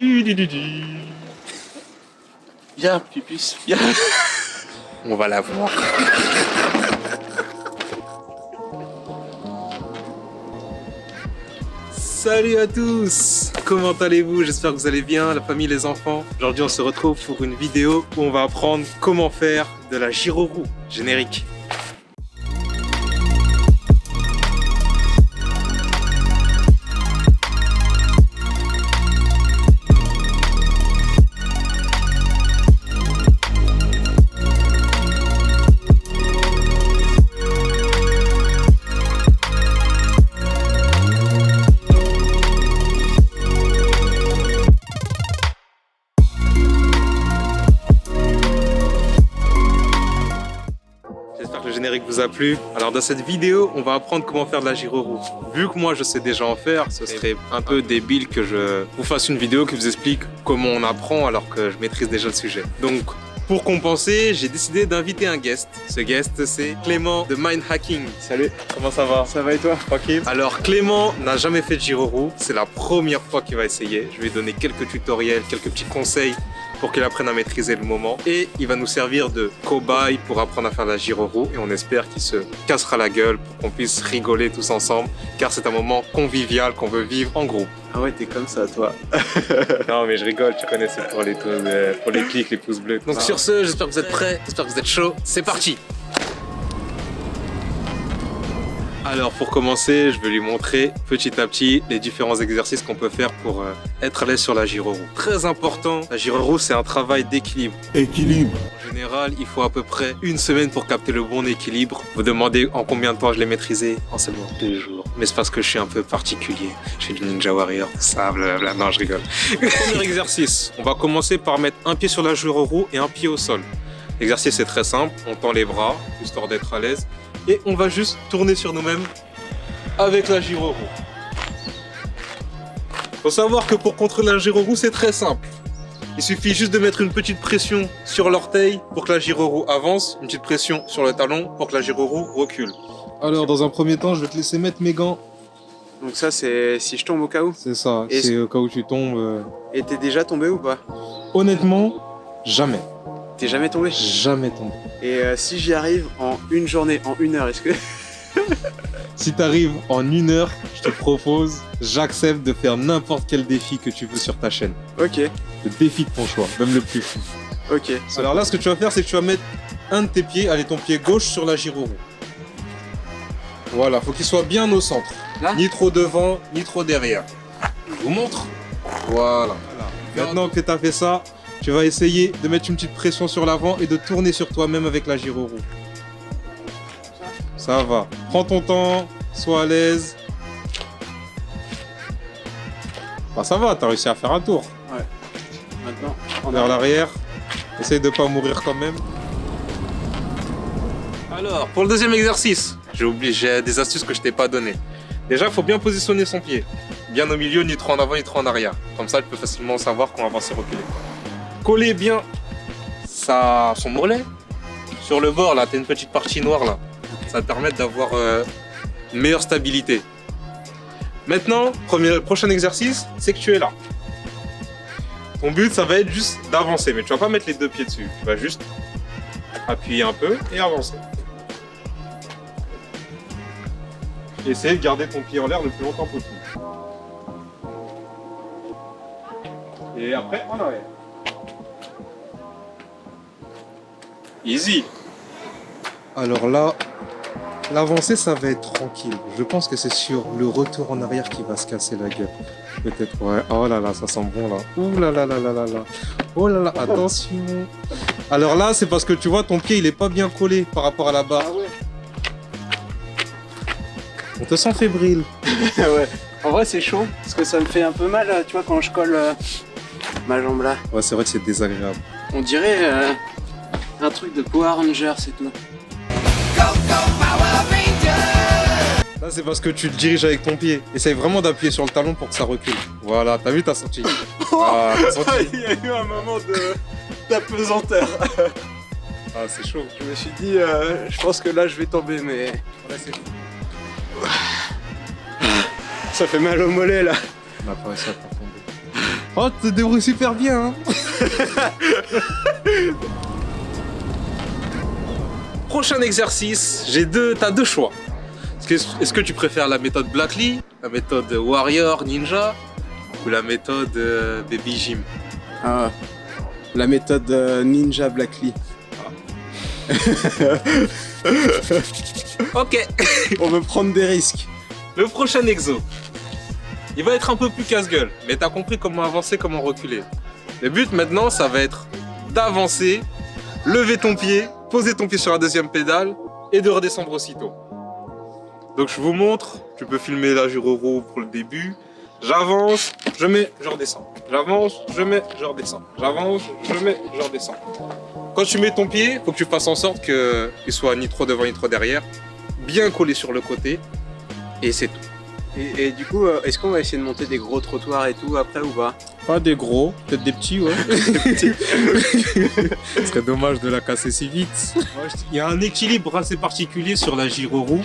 Viens, Pupus, viens. On va la voir. Salut à tous! Comment allez-vous? J'espère que vous allez bien, la famille, les enfants. Aujourd'hui, on se retrouve pour une vidéo où on va apprendre comment faire de la gyroroue. Générique. J'espère que le générique vous a plu. Alors dans cette vidéo, on va apprendre comment faire de la gyroroue. Vu que moi je sais déjà en faire, ce serait un peu débile que je vous fasse une vidéo qui vous explique comment on apprend alors que je maîtrise déjà le sujet. Donc pour compenser, j'ai décidé d'inviter un guest. Ce guest, c'est Clément de Mind Hacking. Salut, comment ça va? Ça va et toi? Tranquille. Alors Clément n'a jamais fait de gyroroue, c'est la première fois qu'il va essayer. Je vais lui donner quelques tutoriels, quelques petits conseils pour qu'il apprenne à maîtriser le moment. Et il va nous servir de cobaye pour apprendre à faire la gyroroue. Et on espère qu'il se cassera la gueule pour qu'on puisse rigoler tous ensemble. Car c'est un moment convivial qu'on veut vivre en groupe. Ah ouais, t'es comme ça, toi. Non mais je rigole, tu connais, c'est pour les clics, les pouces bleus. Donc sur ce, j'espère que vous êtes prêts, j'espère que vous êtes chauds. C'est parti! Alors pour commencer, je vais lui montrer petit à petit les différents exercices qu'on peut faire pour être à l'aise sur la gyroroue. Très important, la gyroroue c'est un travail d'équilibre. Équilibre. En général, il faut à peu près une semaine pour capter le bon équilibre. Vous demandez en combien de temps je l'ai maîtrisé? En seulement 2 jours. Mais c'est parce que je suis un peu particulier. Je suis du Ninja Warrior, tout ça, blablabla. Non, je rigole. Premier exercice, on va commencer par mettre un pied sur la gyroroue et un pied au sol. L'exercice est très simple, on tend les bras, histoire d'être à l'aise. Et on va juste tourner sur nous-mêmes avec la gyroroue. Faut savoir que pour contrôler la gyroroue, c'est très simple. Il suffit juste de mettre une petite pression sur l'orteil pour que la gyroroue avance, une petite pression sur le talon pour que la gyroroue recule. Alors, dans un premier temps, je vais te laisser mettre mes gants. Donc ça, c'est si je tombe au cas où. C'est ça, Et c'est au cas où tu tombes. Et t'es déjà tombé ou pas? Honnêtement, jamais. T'es jamais tombé? Jamais tombé. Et si j'y arrive en une journée, en 1 heure, est-ce que... Si t'arrives en 1 heure, je te propose, j'accepte de faire n'importe quel défi que tu veux sur ta chaîne. Ok, Le défi de ton choix, même le plus fou. ok. Alors là, ce que tu vas faire, c'est que tu vas mettre un de tes pieds, allez, ton pied gauche sur la gyroroue. Voilà, faut qu'il soit bien au centre. Là? Ni trop devant, ni trop derrière. Je vous montre. Voilà. Maintenant que tu as fait ça, tu vas essayer de mettre une petite pression sur l'avant et de tourner sur toi-même avec la gyroroue. Ça va. Prends ton temps, sois à l'aise. Bah ça va, t'as réussi à faire un tour. Ouais. Maintenant, on Vers l'arrière. Essaye de pas mourir quand même. Alors, pour le deuxième exercice, j'ai des astuces que je t'ai pas données. Déjà, il faut bien positionner son pied. Bien au milieu, ni trop en avant, ni trop en arrière. Comme ça, tu peux facilement savoir quand avancer, reculer. Coller bien son mollet. Sur le bord, là, tu as une petite partie noire, là. Ça va te permettre d'avoir une meilleure stabilité. Maintenant, prochain exercice, c'est que tu es là. Ton but, ça va être juste d'avancer, mais tu vas pas mettre les 2 pieds dessus. Tu vas juste appuyer un peu et avancer. Et essayer de garder ton pied en l'air le plus longtemps possible. Et après, en arrière. Easy. Alors là, l'avancée, ça va être tranquille. Je pense que c'est sur le retour en arrière qui va se casser la gueule. Peut-être, ouais. Oh là là, ça sent bon là. Ouh là là là là là là. Oh là là, attention. Alors là, c'est parce que tu vois, ton pied, il est pas bien collé par rapport à la barre. Ah ouais. On te sent fébrile. Ouais. En vrai, c'est chaud, parce que ça me fait un peu mal, tu vois, quand je colle ma jambe là. Ouais, c'est vrai que c'est désagréable. On dirait un truc de Power Rangers et tout. Là, c'est parce que tu te diriges avec ton pied. Essaye vraiment d'appuyer sur le talon pour que ça recule. Voilà, t'as vu, t'as senti. Ah, t'as senti. Il y a eu un moment d'apesanteur. Ah, c'est chaud. Je me suis dit, je pense que là, je vais tomber, mais... Ouais, c'est chaud. Ça fait mal au mollet, là. On a pas réussi à faire tomber. Oh, tu te débrouilles super bien, hein. Prochain exercice, t'as deux choix. Est-ce que tu préfères la méthode Black Lee, la méthode Warrior Ninja ou la méthode Baby Gym? Ah, la méthode Ninja Black Lee. Ok. On veut prendre des risques. Le prochain exo, il va être un peu plus casse-gueule, mais t'as compris comment avancer, comment reculer. Le but maintenant, ça va être d'avancer, lever ton pied, poser ton pied sur la deuxième pédale et de redescendre aussitôt. Donc je vous montre, tu peux filmer la gyro-roue pour le début. J'avance, je mets, je redescends. J'avance, je mets, je redescends. J'avance, je mets, je redescends. Quand tu mets ton pied, faut que tu fasses en sorte qu'il soit ni trop devant ni trop derrière, bien collé sur le côté, et c'est tout. Et du coup, est-ce qu'on va essayer de monter des gros trottoirs et tout après ou pas? Pas des gros, peut-être des petits, ouais. Ce serait dommage de la casser si vite. Il y a un équilibre assez particulier sur la gyro-roue.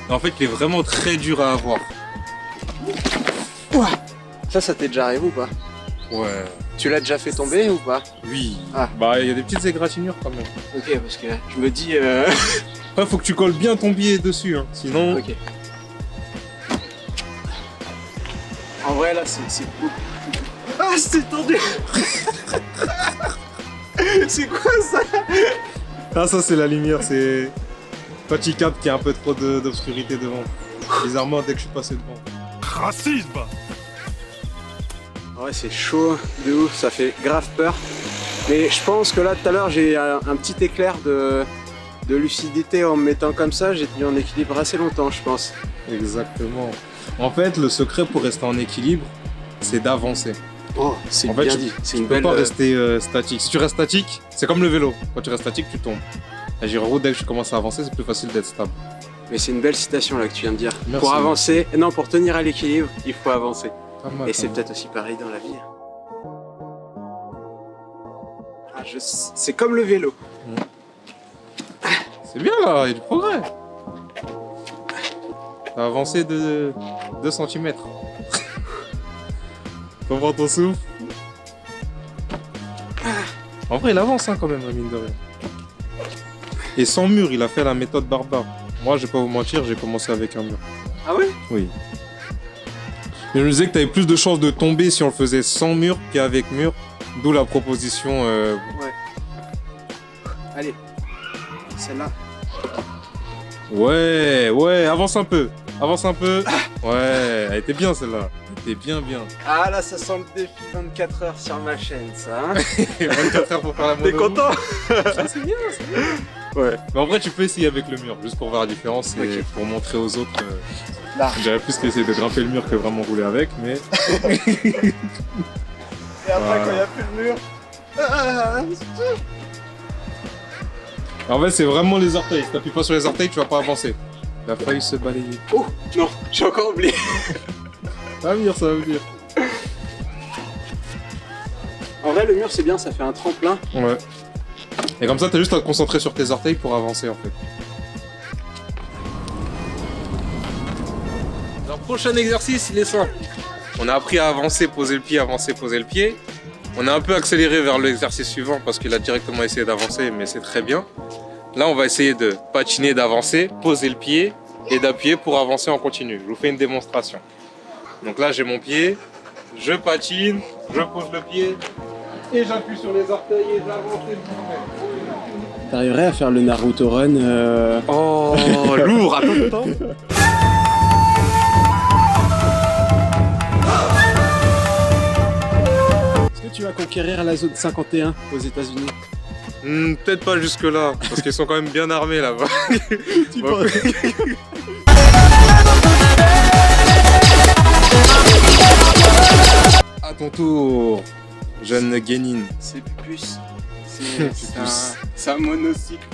En fait, il est vraiment très dur à avoir. Ça t'est déjà arrivé ou pas? Ouais. Tu l'as déjà fait tomber ou pas? Oui. Ah. Bah, il y a des petites égratignures quand même. Ok, parce que je me dis... Après, faut que tu colles bien ton pied dessus, hein. Sinon... Ok. En vrai, là, c'est beaucoup. Ah, c'est tendu. C'est quoi ça? Ah, ça, c'est la lumière, c'est... Quand tu captes qu'il y a un peu trop d'obscurité devant. Bizarrement, dès que je suis passé devant. Racisme. Ouais, c'est chaud de ouf, ça fait grave peur. Mais je pense que là, tout à l'heure, j'ai un petit éclair de lucidité en me mettant comme ça. J'ai tenu en équilibre assez longtemps, je pense. Exactement. En fait, le secret pour rester en équilibre, c'est d'avancer. Oh, c'est En fait, bien tu- dit. C'est Tu une peux belle... pas rester statique. Si tu restes statique, c'est comme le vélo. Quand tu restes statique, tu tombes. La gyro, dès que tu commences à avancer, c'est plus facile d'être stable. Mais c'est une belle citation là que tu viens de dire. Merci. Pour avancer, non, pour tenir à l'équilibre, il faut avancer. Pas mal, Et pas c'est mal. peut-être aussi pareil dans la vie. Ah, c'est comme le vélo. C'est bien là, il y a du progrès. T'as avancé de 2 cm. Comprends ton souffle. En vrai, il avance hein, quand même, mine de rien. Et sans mur, il a fait la méthode barbare. Moi, je vais pas vous mentir, j'ai commencé avec un mur. Ah ouais? Oui. Mais je me disais que t'avais plus de chances de tomber si on le faisait sans mur qu'avec mur. D'où la proposition. Ouais. Allez. Celle-là. Ouais, avance un peu. Avance un peu. Ouais, elle était bien celle-là. Elle était bien. Ah là, ça sent le défi 24 heures sur ma chaîne, ça. Hein? 24 heures pour faire la mono. T'es content? Ah, c'est bien. Ouais. Mais en vrai, tu peux essayer avec le mur, juste pour voir la différence et Ok. pour montrer aux autres. Là. J'aurais plus qu'essayer de grimper le mur que vraiment rouler avec, mais. Et après, Voilà. quand il n'y a plus de mur. Ah, En fait, c'est vraiment les orteils. Si t'appuies pas sur les orteils, tu vas pas avancer. Il a failli se balayer. oh non, j'ai encore oublié. Ça va venir, ça va venir. En vrai, le mur, c'est bien, ça fait un tremplin. Ouais. Et comme ça, t'as juste à te concentrer sur tes orteils pour avancer en fait. Le prochain exercice, il est simple. On a appris à avancer, poser le pied, avancer, poser le pied. On a un peu accéléré vers l'exercice suivant parce qu'il a directement essayé d'avancer, mais c'est très bien. Là, on va essayer de patiner, d'avancer, poser le pied et d'appuyer pour avancer en continu. Je vous fais une démonstration. Donc là, j'ai mon pied, je patine, je pose le pied et j'appuie sur les orteils et j'avance et je m'en T'arriverais à faire le Naruto Run Oh, lourd, attends. Est-ce que tu vas conquérir la zone 51 aux États-Unis? Peut-être pas jusque là, parce qu'ils sont quand même bien armés là-bas. Tu Bon. À ton tour, jeune Genin. C'est Pupus. Pupus. C'est un monocycle.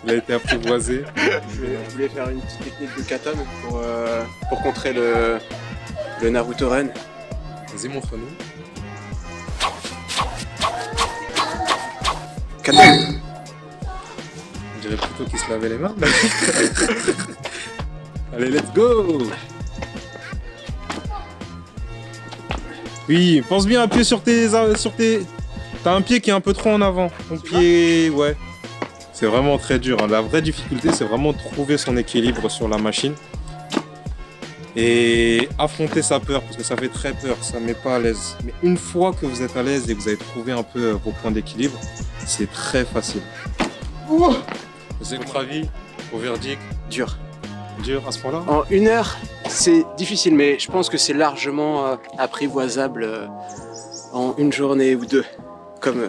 Il a été apprivoisé. Je voulais faire une petite technique de katon pour contrer le Naruto Run. Vas-y, montre-nous. Katon. On dirait plutôt qu'il se lavait les mains. Allez, let's go! Oui, pense bien, appuyer sur tes... T'as un pied qui est un peu trop en avant. Ton pied, ouais. C'est vraiment très dur. Hein. La vraie difficulté, c'est vraiment de trouver son équilibre sur la machine. Et affronter sa peur, parce que ça fait très peur, ça ne met pas à l'aise. Mais une fois que vous êtes à l'aise et que vous avez trouvé un peu vos points d'équilibre, c'est très facile. C'est votre avis, au verdict, Dur. dur à ce point-là? En 1 heure, c'est difficile, mais je pense que c'est largement apprivoisable en 1 journée ou 2, comme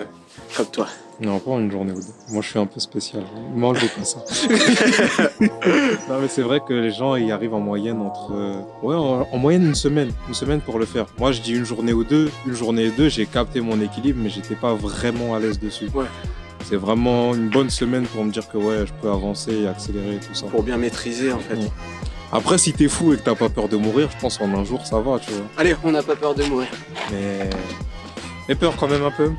toi. Non, pas une journée ou 2. Moi, je suis un peu spécial. M'enlevez pas ça. Non, mais c'est vrai que les gens, ils arrivent en moyenne entre... Ouais, en moyenne 1 semaine. 1 semaine pour le faire. Moi, je dis 1 journée ou 2. 1 journée et 2, j'ai capté mon équilibre, mais j'étais pas vraiment à l'aise dessus. Ouais. C'est vraiment une bonne semaine pour me dire que ouais, je peux avancer et accélérer et tout ça. Pour bien maîtriser, en fait. Ouais. Après, si t'es fou et que t'as pas peur de mourir, je pense qu'en 1 jour, ça va, tu vois. Allez, on n'a pas peur de mourir. Mais peur quand même un peu.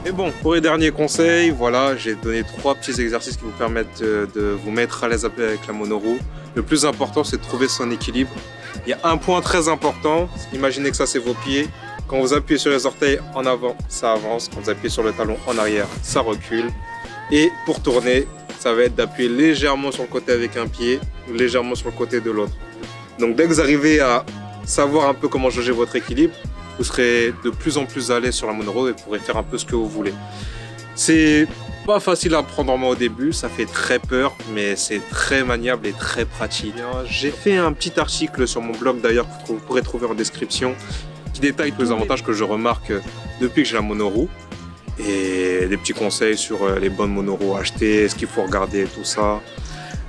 Et bon, pour les derniers conseils, voilà, j'ai donné 3 petits exercices qui vous permettent de vous mettre à l'aise avec la monoroue. Le plus important, c'est de trouver son équilibre. Il y a un point très important, imaginez que ça c'est vos pieds. Quand vous appuyez sur les orteils en avant, ça avance. Quand vous appuyez sur le talon en arrière, ça recule. Et pour tourner, ça va être d'appuyer légèrement sur le côté avec un pied, légèrement sur le côté de l'autre. Donc dès que vous arrivez à savoir un peu comment jauger votre équilibre, vous serez de plus en plus à l'aise sur la monoroue et pourrez faire un peu ce que vous voulez. C'est pas facile à prendre en main au début, ça fait très peur, mais c'est très maniable et très pratique. J'ai fait un petit article sur mon blog d'ailleurs que vous pourrez trouver en description qui détaille tous les avantages que je remarque depuis que j'ai la monoroue et des petits conseils sur les bonnes monoroues à acheter, ce qu'il faut regarder et tout ça.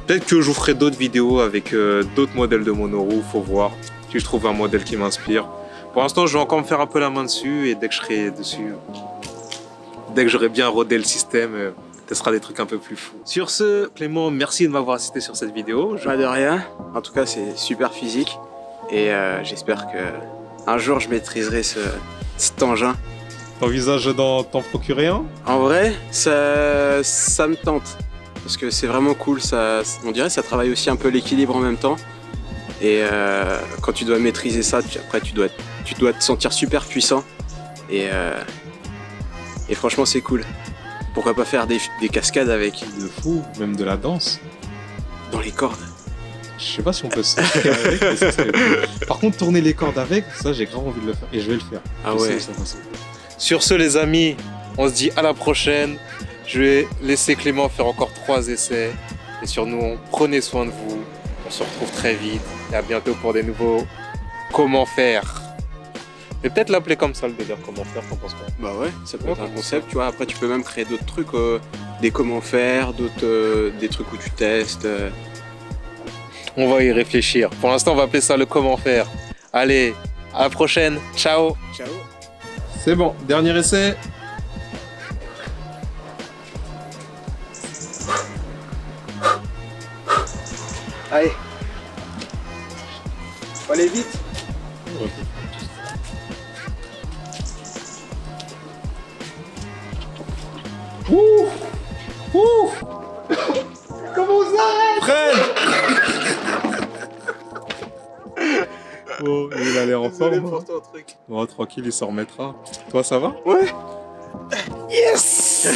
Peut-être que je vous ferai d'autres vidéos avec d'autres modèles de monoroue, faut voir si je trouve un modèle qui m'inspire. Pour l'instant, je vais encore me faire un peu la main dessus et dès que je serai dessus, dès que j'aurai bien rodé le système, ce sera des trucs un peu plus fous. Sur ce, Clément, merci de m'avoir assisté sur cette vidéo. Pas de rien. En tout cas, c'est super physique. Et j'espère que un jour, je maîtriserai cet engin. T'envisages t'en procurer un? En vrai, ça me tente. Parce que c'est vraiment cool. On dirait que ça travaille aussi un peu l'équilibre en même temps. Et quand tu dois maîtriser ça, après tu dois te sentir super puissant. Et franchement, c'est cool. Pourquoi pas faire des cascades avec? De fou, même de la danse. Dans les cordes. Je sais pas si on peut se sortir avec, mais ça serait cool. Par contre, tourner les cordes avec, ça j'ai grave envie de le faire. Et je vais le faire. Ah Je ouais. sais, ça va se faire. Sur ce, les amis, on se dit à la prochaine. Je vais laisser Clément faire encore 3 essais. Et sur nous, prenez soin de vous. On se retrouve très vite. Et à bientôt pour des nouveaux comment faire. Je vais peut-être l'appeler comme ça le délire comment faire, t'en penses quoi? Bah ouais, ça peut être un concept, tu vois. Après, tu peux même créer d'autres trucs, des comment faire, d'autres, des trucs où tu testes. On va y réfléchir. Pour l'instant, on va appeler ça le comment faire. Allez, à la prochaine. Ciao. Ciao. C'est bon, dernier essai. Allez. Faut aller vite. Ouh. Ouh. Comment ça Fred. Oh, il a l'air en forme. Bon, tranquille, il s'en remettra. Toi, ça va? Ouais. Yes.